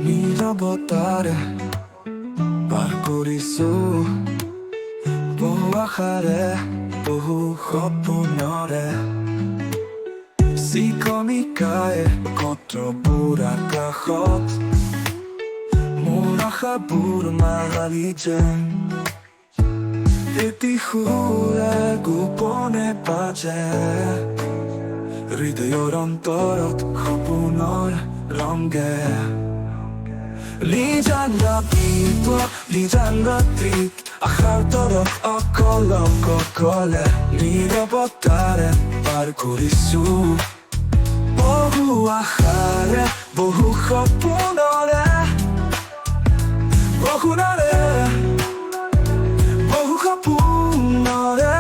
নীৰবতাৰে পাৰ কৰিছো বহু আশাৰে বহু সপোনৰে চিকমিকাই কত্ৰবোৰ আকাশত মোৰ আশাবোৰ মাহালি যেন এটি সুৰে গোপনে বাজে হৃদয়ৰ অন্তৰত সপোনৰ ৰংগে লিজান ৰাতিত আশাৰ তলত অকলে নীৰৱতাৰে পাৰ কৰিছো বহু আশাৰে বহু সপোনৰে বহু সপোনৰে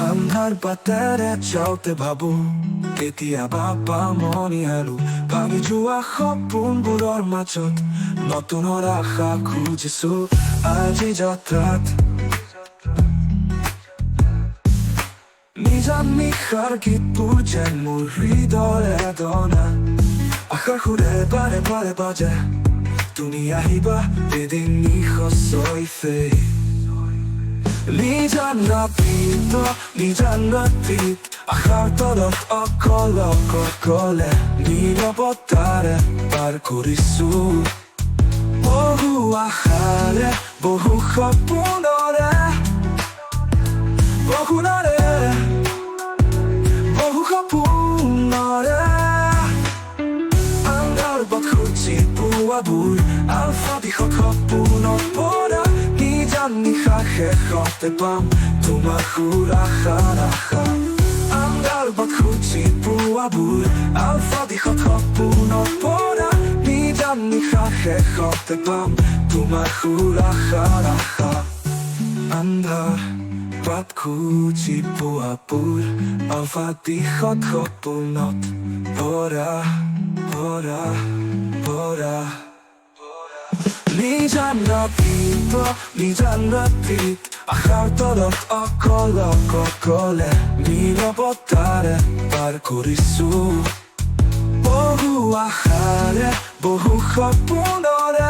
আন্ধাৰ বাটেৰে যাওঁতে ভাবো কেতিয়াবা পামনি আৰু ভাঙি যোৱা সপোনবোৰৰ মাজত নতুনৰ আশা খুজিছো আজি যাত্ৰাত নিজান নিশাৰ গীতবোৰ যেন মোৰ হৃদয় দনা আশাৰ সুৰে বাৰে বাৰে বাজে তুমি আহিবা এদিন নিশচয়তে লিজান ৰাতিত আশাৰ তলত অকলে নীৰৱতাৰে পাৰ কৰিছো বহু আশাৰে বহু সপোনৰে বহু সপোনৰে আন্ধাৰ বাট খুজি পোৱাবোৰ আলফা দিশত সপোনত পৰা নিজান নিশা শেষতে পাম তোমাৰ সুৰ আশাৰ আশা আন্ধাৰ বাট খুজি পোৱাবোৰ আলফা দিশত সপোনত পৰা নিজান নিশা শেষতে পাম তোমাৰ সুৰ আশাৰ আশা আন্ধাৰ বাট খুজি পোৱাবোৰ আলফা দিশত সপোনত পৰা নিজান ৰাতিত আশাৰ তলত অকলে নীৰৱতাৰে পাৰ কৰিছো বহু আশাৰে বহু সপোনৰে